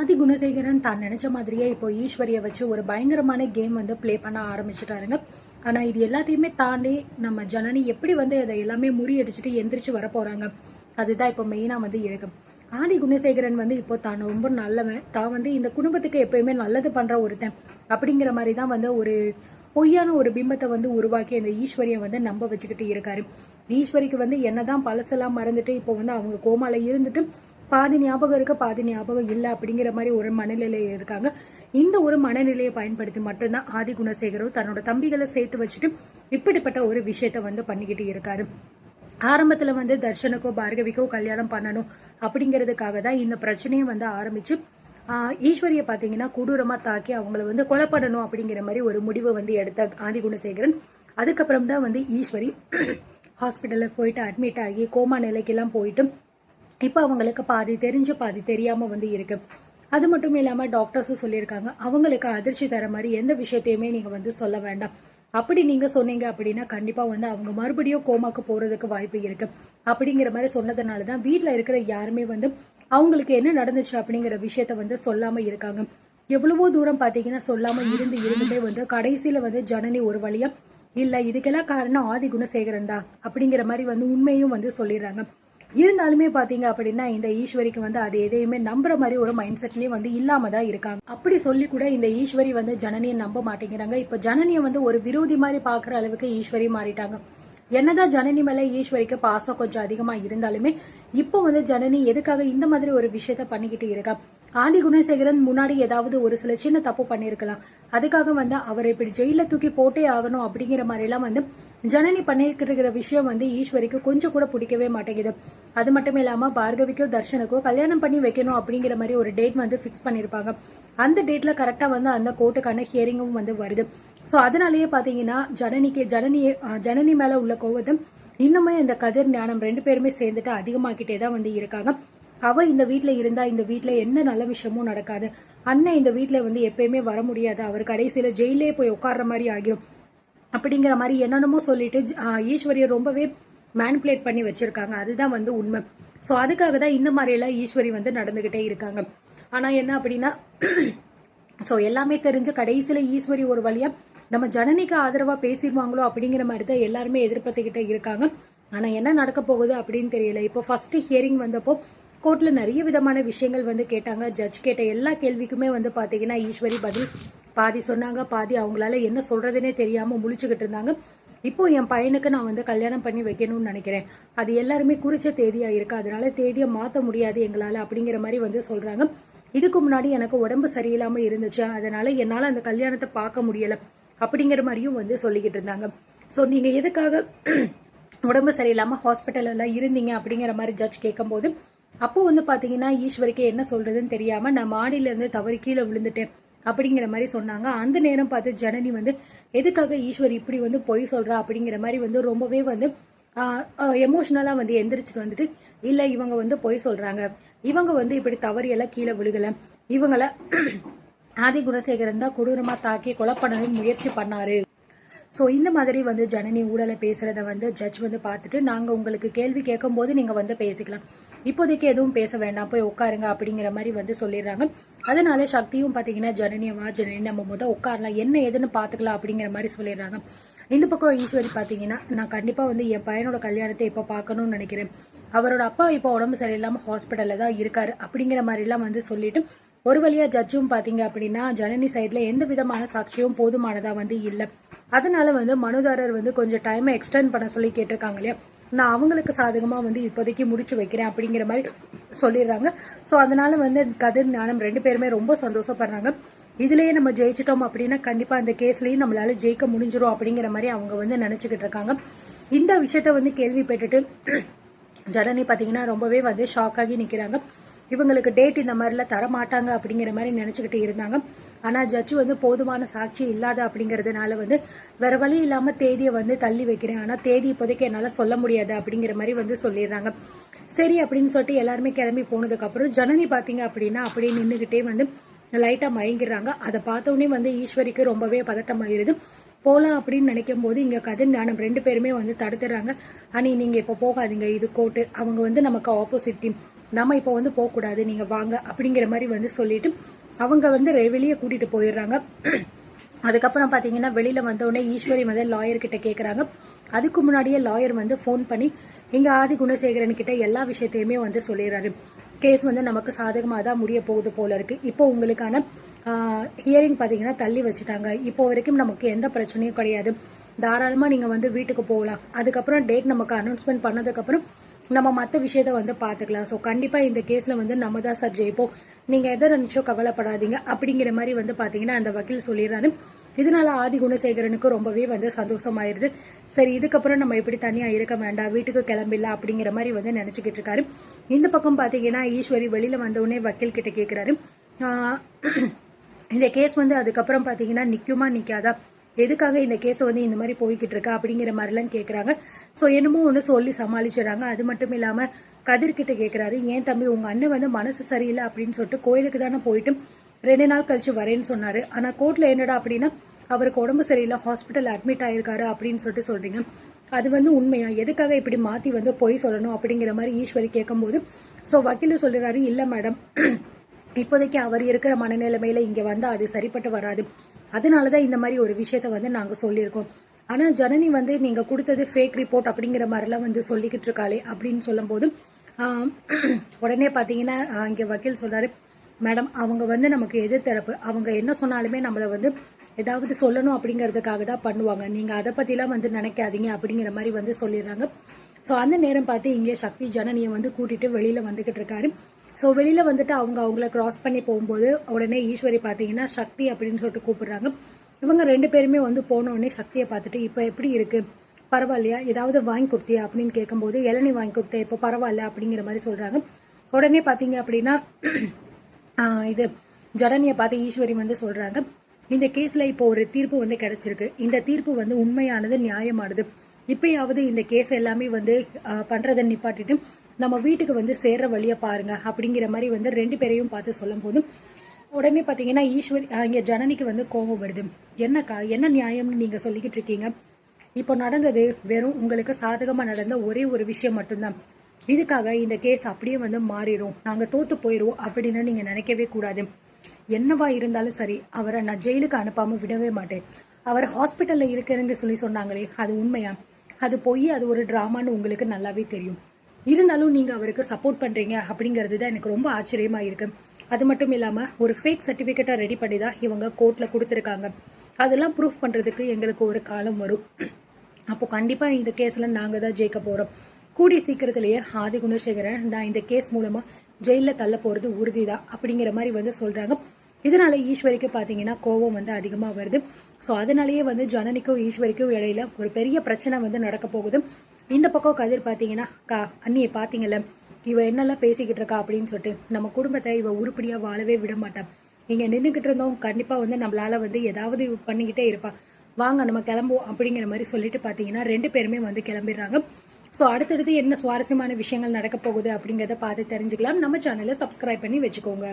ஆதி குணசேகரன் தான் நினைச்ச மாதிரியே இப்போ ஈஸ்வரியை வச்சு ஒரு பயங்கரமான கேம் வந்து ப்ளே பண்ண ஆரம்பிச்சுட்டாருங்க. ஆனா இது எல்லாத்தையுமே தாண்டி நம்ம ஜனனி எப்படி வந்து அதை எல்லாமே முறியடிச்சுட்டு எந்திரிச்சு வர போறாங்க, அதுதான் இப்போ மெயினா வந்து இருக்கு. ஆதி குணசேகரன் வந்து இப்போ தான் ரொம்ப நல்லவன், தான் வந்து இந்த குடும்பத்துக்கு எப்பயுமே நல்லது பண்ற ஒருத்தன் அப்படிங்கிற மாதிரி தான் வந்து ஒரு பொய்யான ஒரு பிம்பத்தை வந்து உருவாக்கி அந்த ஈஸ்வரியை வந்து நம்ப வச்சுக்கிட்டு இருக்காரு. ஈஸ்வரிக்கு வந்து என்னதான் பழசெல்லாம் மறந்துட்டு இப்போ வந்து அவங்க கோமால இருந்துட்டு பாதி ஞாபகம் இருக்க பாதி ஞாபகம் இல்லை அப்படிங்கிற மாதிரி ஒரு மனநிலையில இருக்காங்க. இந்த ஒரு மனநிலையை பயன்படுத்தி மட்டும்தான் ஆதி குணசேகரும் தன்னோட தம்பிகளை சேர்த்து வச்சுட்டு இப்படிப்பட்ட ஒரு விஷயத்த வந்து பண்ணிக்கிட்டு இருக்காரு. ஆரம்பத்துல வந்து தர்ஷனுக்கோ பார்கவிக்கோ கல்யாணம் பண்ணணும் அப்படிங்கிறதுக்காக தான் இந்த பிரச்சனையும் வந்து ஆரம்பிச்சு ஈஸ்வரியை பாத்தீங்கன்னா கொடூரமா தாக்கி அவங்கள வந்து கொலை பண்ணணும் அப்படிங்கிற மாதிரி ஒரு முடிவை வந்து எடுத்த ஆதி குணசேகரன். அதுக்கப்புறம் தான் வந்து ஈஸ்வரி ஹாஸ்பிட்டல்ல போயிட்டு அட்மிட் ஆகி கோமா நிலைக்கெல்லாம் போயிட்டு இப்போ அவங்களுக்கு பாதி தெரிஞ்சு பாதி தெரியாம வந்து இருக்கு. அது மட்டும் இல்லாம டாக்டர்ஸும் சொல்லியிருக்காங்க, அவங்களுக்கு அதிர்ச்சி தர மாதிரி எந்த விஷயத்தையுமே நீங்க வந்து சொல்ல வேண்டாம். அப்படி நீங்க சொன்னீங்க அப்படின்னா கண்டிப்பா வந்து அவங்க மறுபடியும் கோமாக்கு போறதுக்கு வாய்ப்பு இருக்கு அப்படிங்கிற மாதிரி சொன்னதுனாலதான் வீட்டுல இருக்கிற யாருமே வந்து அவங்களுக்கு என்ன நடந்துச்சு அப்படிங்கிற விஷயத்த வந்து சொல்லாம இருக்காங்க. எவ்வளவோ தூரம் பாத்தீங்கன்னா சொல்லாம இருந்துட்டே வந்து கடைசியில வந்து ஜனனி ஒரு வழியா இல்ல இதுக்கெல்லாம் காரணம் ஆதி குணசேகரன் தான் அப்படிங்கிற மாதிரி வந்து உண்மையும் வந்து சொல்லிடுறாங்க. இருந்தாலுமே பாத்தீங்க அப்படின்னா இந்த ஈஸ்வரிக்கு வந்து அது எதையுமே நம்புற மாதிரி ஒரு மைண்ட் செட்லயே வந்து இல்லாம தான் இருக்காங்க. அப்படி சொல்லி கூட இந்த ஈஸ்வரி வந்து ஜனனியை நம்ப மாட்டேங்கிறாங்க. இப்ப ஜனனியை வந்து ஒரு விரோதி மாதிரி பாக்குற அளவுக்கு ஈஸ்வரி மாறிட்டாங்க. என்னதான் ஜனனி மேல ஈஸ்வரிக்கு பாசம் கொஞ்சம் அதிகமா இருந்தாலுமே இப்போ வந்து ஜனனி எதுக்காக இந்த மாதிரி ஒரு விஷயத்த பண்ணிக்கிட்டு இருக்கா? ஆதி குணசேகரன் முன்னாடி ஏதாவது ஒரு சில சின்ன தப்பு பண்ணிருக்கலாம், அதுக்காக வந்து அவரை இப்படி ஜெயில தூக்கி போட்டே ஆகணும் அப்படிங்கிற மாதிரி எல்லாம் வந்து ஜனனி பண்ணிருக்கிற விஷயம் வந்து ஈஸ்வரிக்கு கொஞ்சம் கூட பிடிக்கவே மாட்டேங்குது. அது மட்டும் இல்லாம பார்கவிக்கோ தர்ஷனுக்கோ கல்யாணம் பண்ணி வைக்கணும் அப்படிங்கிற மாதிரி ஒரு டேட் வந்து பிக்ஸ் பண்ணிருப்பாங்க. அந்த டேட்ல கரெக்டா வந்து அந்த கோர்ட்டுக்கான ஹியரிங்கும் வந்து வருது. சோ அதனாலயே பாத்தீங்கன்னா ஜனனி மேல உள்ள கோவத்தை இன்னுமே இந்த கதிர் ஞானம் ரெண்டு பேருமே சேர்ந்துட்டு அதிகமாக்கிட்டே தான் வந்து இருக்காங்க. அவ இந்த வீட்டுல இருந்தா இந்த வீட்டுல என்ன நல்ல விஷயமும் நடக்காது, அண்ணன் இந்த வீட்டுல வந்து எப்பயுமே வர முடியாது, அவர் கடைசியில ஜெயிலே போய் உட்கார்ற மாதிரி ஆகிரும் அப்படிங்கிற மாதிரி என்னென்னமோ சொல்லிட்டு ஈஸ்வரியை ரொம்பவே மேனிபுலேட் பண்ணி வச்சிருக்காங்க. அதுதான் வந்து உண்மை. சோ அதுக்காக தான் இந்த மாதிரி எல்லாம் ஈஸ்வரி வந்து நடந்துகிட்டே இருக்காங்க. ஆனா என்ன அப்படின்னா சோ எல்லாமே தெரிஞ்சு கடைசியில ஈஸ்வரி ஒரு வழியா நம்ம ஜனனிக்கு ஆதரவா பேசிடுவாங்களோ அப்படிங்கிற மாதிரி தான் எல்லாருமே எதிர்பார்த்துக்கிட்டே இருக்காங்க. ஆனா என்ன நடக்க போகுது அப்படின்னு தெரியல. இப்போ ஃபர்ஸ்ட் ஹியரிங் வந்தப்போ கோர்ட்ல நிறைய விதமான விஷயங்கள் வந்து கேட்டாங்க. ஜட்ஜ் கேட்ட எல்லா கேள்விக்குமே வந்து பாத்தீங்கன்னா ஈஸ்வரி பதில் பாதி சொன்னாங்க, பாதி அவங்களால என்ன சொல்றதுன்னே தெரியாம முழிச்சுக்கிட்டு இருந்தாங்க. இப்போ என் பையனுக்கு நான் வந்து கல்யாணம் பண்ணி வைக்கணும்னு நினைக்கிறேன், அது எல்லாருமே குறிச்ச தேதியா இருக்கு, அதனால தேதியை மாத்த முடியாது எங்களால அப்படிங்கிற மாதிரி வந்து சொல்றாங்க. இதுக்கு முன்னாடி எனக்கு உடம்பு சரியில்லாம இருந்துச்சு, அதனால என்னால அந்த கல்யாணத்தை பார்க்க முடியல அப்படிங்கிற மாதிரியும் வந்து சொல்லிக்கிட்டு இருந்தாங்க. சோ நீங்க எதுக்காக உடம்பு சரியில்லாம ஹாஸ்பிட்டல் எல்லாம் இருந்தீங்க அப்படிங்கிற மாதிரி ஜட்ஜ் கேட்கும் போது அப்போ வந்து பாத்தீங்கன்னா ஈஸ்வரிக்கு என்ன சொல்றதுன்னு தெரியாம நான் மாடியில இருந்து தவறி கீழே விழுந்துட்டேன் அப்படிங்கிற மாதிரி சொன்னாங்க. அந்த நேரம் பார்த்து ஜனனி வந்து எதுக்காக ஈஸ்வரி இப்படி வந்து பொய் சொல்றா அப்படிங்கிற மாதிரி வந்து ரொம்பவே வந்து எமோஷனலா வந்து எந்திரிச்சிட்டு வந்துட்டு இல்ல இவங்க வந்து பொய் சொல்றாங்க, இவங்க வந்து இப்படி தவறியெல்லாம் கீழே விழுகல, இவங்கள ஆதி குணசேகரன் தான் கொடூரமா தாக்கி கொலை பண்ணணும்னு முயற்சி பண்ணாரு. ஸோ இந்த மாதிரி வந்து ஜனனி ஊழலை பேசுறத வந்து ஜட்ஜ் வந்து பார்த்துட்டு நாங்கள் உங்களுக்கு கேள்வி கேட்கும் போது நீங்கள் வந்து பேசிக்கலாம், இப்போதைக்கு எதுவும் பேச வேண்டாம், போய் உட்காருங்க அப்படிங்கிற மாதிரி வந்து சொல்லிடுறாங்க. அதனால சக்தியும் பார்த்தீங்கன்னா ஜனனி நம்ம உட்காரலாம், என்ன ஏதுன்னு பார்த்துக்கலாம் அப்படிங்கிற மாதிரி சொல்லிடுறாங்க. இந்த பக்கம் ஈஸ்வரி பார்த்தீங்கன்னா நான் கண்டிப்பாக வந்து என் பையனோட கல்யாணத்தை இப்போ பார்க்கணும்னு நினைக்கிறேன், அவரோட அப்பா இப்போ உடம்பு சரியில்லாமல் ஹாஸ்பிட்டலில் தான் இருக்காரு அப்படிங்கிற மாதிரிலாம் வந்து சொல்லிட்டு ஒரு வழியா ஜட்ஜும் பாத்தீங்க அப்படின்னா ஜனனி சைட்ல எந்த விதமான சாட்சியும் போதுமானதா வந்து இல்லை. அதனால வந்து மனுதாரர் வந்து கொஞ்சம் டைமை எக்ஸ்டெண்ட் பண்ண சொல்லி கேட்டிருக்காங்க இல்லையா, நான் அவங்களுக்கு சாதகமா வந்து இப்போதைக்கு முடிச்சு வைக்கிறேன் அப்படிங்கிற மாதிரி சொல்லிடுறாங்க. ஸோ அதனால வந்து கதிர் ஞானம் ரெண்டு பேருமே ரொம்ப சந்தோஷப்படுறாங்க. இதுலயே நம்ம ஜெயிச்சிட்டோம் அப்படின்னா கண்டிப்பா அந்த கேஸ்லயும் நம்மளால ஜெயிக்க முடிஞ்சிடும் அப்படிங்கிற மாதிரி அவங்க வந்து நினைச்சுக்கிட்டு இருக்காங்க. இந்த விஷயத்த வந்து கேள்விப்பட்டுட்டு ஜனனி பாத்தீங்கன்னா ரொம்பவே வந்து ஷாக் ஆகி நிக்கிறாங்க. இவங்களுக்கு டேட் இந்த மாதிரிலாம் தர மாட்டாங்க அப்படிங்கிற மாதிரி நினைச்சுக்கிட்டு இருந்தாங்க. ஆனா ஜட்ஜு வந்து போதுமான சாட்சி இல்லாத அப்படிங்கறதுனால வந்து வேற வழி இல்லாம தேதியை வந்து தள்ளி வைக்கிறேன், ஆனா தேதி இப்போதைக்கு என்னால சொல்ல முடியாது அப்படிங்கிற மாதிரி வந்து சொல்லிடுறாங்க. சரி அப்படின்னு சொல்லிட்டு எல்லாருமே கிளம்பி போனதுக்கு அப்புறம் ஜனனி பாத்தீங்க அப்படின்னா அப்படியே நின்றுகிட்டே வந்து லைட்டா மயங்கிடுறாங்க. அதை பார்த்தோன்னே வந்து ஈஸ்வரிக்கு ரொம்பவே பதட்டமாயிருது. போகலாம் அப்படின்னு நினைக்கும் போது இங்கே கதிர் ஞானம் 2 பேருமே வந்து தடுத்துறாங்க. அனி நீங்கள் இப்போ போகாதீங்க, இது கோர்ட்டு, அவங்க வந்து நமக்கு ஆப்போசிட் டீம், நம்ம இப்போ வந்து போகக்கூடாது, நீங்கள் வாங்க அப்படிங்கிற மாதிரி வந்து சொல்லிட்டு அவங்க வந்து வெளியே கூட்டிட்டு போயிடுறாங்க. அதுக்கப்புறம் பார்த்தீங்கன்னா வெளியில் வந்தோடனே ஈஸ்வரி வந்து லாயர்கிட்ட கேட்குறாங்க. அதுக்கு முன்னாடியே லாயர் வந்து ஃபோன் பண்ணி இங்கே ஆதி குணசேகரன் கிட்ட எல்லா விஷயத்தையுமே வந்து சொல்லிடுறாரு. கேஸ் வந்து நமக்கு சாதகமாக தான் முடிய போகுது போல இருக்கு. இப்போ உங்களுக்கான ஹியரிங் பார்த்தீங்கன்னா தள்ளி வச்சுட்டாங்க. இப்போ வரைக்கும் நமக்கு எந்த பிரச்சனையும் கிடையாது, தாராளமாக நீங்கள் வந்து வீட்டுக்கு போகலாம். அதுக்கப்புறம் டேட் நமக்கு அனௌன்ஸ்மெண்ட் பண்ணதுக்கப்புறம் நம்ம மற்ற விஷயத்த வந்து பார்த்துக்கலாம். ஸோ கண்டிப்பாக இந்த கேஸில் வந்து நம்ம தான் சார் ஜெயிப்போம், நீங்கள் எதை நினச்சோ கவலைப்படாதீங்க அப்படிங்கிற மாதிரி வந்து பார்த்தீங்கன்னா அந்த வக்கீல் சொல்லிடுறாரு. இதனால ஆதி குணசேகரனுக்கு ரொம்பவே வந்து சந்தோஷமாயிருது. சரி, இதுக்கப்புறம் நம்ம இப்படி தனியாக இருக்க வேண்டாம், வீட்டுக்கு கிளம்பிடலாம் அப்படிங்கிற மாதிரி வந்து நினச்சிக்கிட்டு இருக்காரு. இந்த பக்கம் பார்த்தீங்கன்னா ஈஸ்வரி வெளியில் வந்தவுடனே வக்கீல் கிட்ட கேட்குறாரு, இந்த கேஸ் வந்து அதுக்கப்புறம் பார்த்தீங்கன்னா நிற்குமா நிற்காதா, எதுக்காக இந்த கேஸை வந்து இந்த மாதிரி போய்கிட்டு இருக்கா அப்படிங்கிற மாதிரிலாம் கேட்குறாங்க. ஸோ என்னமோ ஒன்று சொல்லி சமாளிச்சிடறாங்க. அது மட்டும் இல்லாமல் கதிர்கிட்ட கேட்குறாரு, ஏன் தம்பி உங்கள் அண்ணன் வந்து மனசு சரியில்லை அப்படின்னு சொல்லிட்டு கோயிலுக்கு தானே போயிட்டு 2 நாள் கழிச்சு வரேன்னு சொன்னார். ஆனால் கோர்ட்டில் என்னடா அப்படின்னா அவருக்கு உடம்பு சரியில்லை, ஹாஸ்பிட்டல் அட்மிட் ஆயிருக்காரு அப்படின்னு சொல்லிட்டு சொல்கிறீங்க, அது வந்து உண்மையா, எதுக்காக இப்படி மாற்றி வந்து பொய் சொல்லணும் அப்படிங்கிற மாதிரி ஈஸ்வரி கேட்கும்போது ஸோ வக்கீல் சொல்கிறாரு, இல்லை மேடம், இப்போதைக்கு அவர் இருக்கிற மனநிலைமையில இங்கே வந்தால் அது சரிப்பட்டு வராது, அதனால தான் இந்த மாதிரி ஒரு விஷயத்த வந்து நாங்கள் சொல்லியிருக்கோம். ஆனால் ஜனனி வந்து நீங்கள் கொடுத்தது ஃபேக் ரிப்போர்ட் அப்படிங்கிற மாதிரிலாம் வந்து சொல்லிக்கிட்டு இருக்காளே அப்படின்னு சொல்லும்போது உடனே பார்த்தீங்கன்னா இங்கே வக்கீல் சொல்கிறாரு, மேடம் அவங்க வந்து நமக்கு எதிர்த்தரப்பு, அவங்க என்ன சொன்னாலுமே நம்மளை வந்து ஏதாவது சொல்லணும் அப்படிங்கிறதுக்காக தான் பண்ணுவாங்க, நீங்கள் அதை பற்றிலாம் வந்து நினைக்காதீங்க அப்படிங்கிற மாதிரி வந்து சொல்லிடுறாங்க. ஸோ அந்த நேரம் பார்த்து இங்கே சக்தி ஜனனியை வந்து கூட்டிகிட்டு வெளியில் வந்துக்கிட்டு இருக்காரு. ஸோ வெளியில் வந்துட்டு அவங்கள கிராஸ் பண்ணி போகும்போது உடனே ஈஸ்வரி பார்த்தீங்கன்னா சக்தி அப்படின்னு சொல்லிட்டு கூப்பிடுறாங்க. இவங்க 2 பேருமே வந்து போனோடனே சக்தியை பார்த்துட்டு இப்போ எப்படி இருக்குது, பரவாயில்லையா, ஏதாவது வாங்கி கொடுத்தியா அப்படின்னு கேட்கும்போது இளநீ வாங்கி கொடுத்தேன், இப்போ பரவாயில்ல அப்படிங்கிற மாதிரி சொல்கிறாங்க. உடனே பார்த்தீங்க அப்படின்னா இது ஜனனியை பார்த்து ஈஸ்வரி வந்து சொல்கிறாங்க, இந்த கேஸில் இப்போ ஒரு தீர்ப்பு வந்து கிடைச்சிருக்கு, இந்த தீர்ப்பு வந்து உண்மையானது, நியாயமானது, இப்பயாவது இந்த கேஸ் எல்லாமே வந்து பண்ணுறதை நிப்பாட்டிட்டு நம்ம வீட்டுக்கு வந்து சேர்ற வழியை பாருங்க அப்படிங்கிற மாதிரி வந்து 2 பேரையும் பார்த்து சொல்லும் போது உடனே பார்த்தீங்கன்னா ஈஸ்வரி இங்கே ஜனனிக்கு வந்து கோபம் வருது. என்னக்கா, என்ன நியாயம்னு நீங்கள் சொல்லிக்கிட்டு இருக்கீங்க, இப்போ நடந்தது வெறும் உங்களுக்கு சாதகமாக நடந்த ஒரே ஒரு விஷயம் மட்டும்தான், இதுக்காக இந்த கேஸ் அப்படியே வந்து மாறிடும், நாங்கள் தோற்று போயிடுவோம் அப்படின்னு நீங்கள் நினைக்கவே கூடாது. என்னவா இருந்தாலும் சரி, அவரை நான் ஜெயிலுக்கு அனுப்பாமல் விடவே மாட்டேன். அவர் ஹாஸ்பிட்டலில் இருக்கிறேன்னு சொல்லி சொன்னாங்களே, அது உண்மையா, அது பொய், அது ஒரு ட்ராமான்னு உங்களுக்கு நல்லாவே தெரியும். இருந்தாலும் நீங்கள் அவருக்கு சப்போர்ட் பண்ணுறீங்க அப்படிங்கிறது தான் எனக்கு ரொம்ப ஆச்சரியமாக இருக்கு. அது மட்டும் இல்லாமல் ஒரு ஃபேக் சர்டிஃபிகேட்டை ரெடி பண்ணி தான் இவங்க கோர்ட்டில் கொடுத்துருக்காங்க. அதெல்லாம் ப்ரூஃப் பண்ணுறதுக்கு எங்களுக்கு ஒரு காலம் வரும். அப்போ கண்டிப்பாக இந்த கேஸில் நாங்கள் தான் ஜெயிக்க போகிறோம். கூடிய சீக்கிரத்திலேயே ஆதி குணசேகரன் நான் இந்த கேஸ் மூலமாக ஜெயிலில் தள்ள போகிறது உறுதி தான் அப்படிங்கிற மாதிரி வந்து சொல்கிறாங்க. இதனால ஈஸ்வரிக்கு பார்த்தீங்கன்னா கோபம் வந்து அதிகமாக வருது. ஸோ அதனாலேயே வந்து ஜனனிக்கும் ஈஸ்வரிக்கும் இடையில ஒரு பெரிய பிரச்சனை வந்து நடக்க போகுது. இந்த பக்கம் கதிர் பார்த்தீங்கன்னா அண்ணியை பார்த்தீங்கல்ல, இவ என்னெல்லாம் பேசிக்கிட்டு இருக்கா அப்படின்னு சொல்லிட்டு, நம்ம குடும்பத்தை இவ உருப்படியாக வாழவே விட மாட்டான், இங்கே நின்றுக்கிட்டு இருந்தோம் கண்டிப்பாக வந்து நம்மளால வந்து ஏதாவது பண்ணிக்கிட்டே இருப்பா, வாங்க நம்ம கிளம்புவோம் அப்படிங்கிற மாதிரி சொல்லிட்டு பார்த்தீங்கன்னா 2 பேருமே வந்து கிளம்பிடுறாங்க. ஸோ அடுத்தடுத்து என்ன சுவாரஸ்யமான விஷயங்கள் நடக்க போகுது அப்படிங்கிறத பார்த்து தெரிஞ்சுக்கலாம். நம்ம சேனலை சப்ஸ்கிரைப் பண்ணி வச்சுக்கோங்க.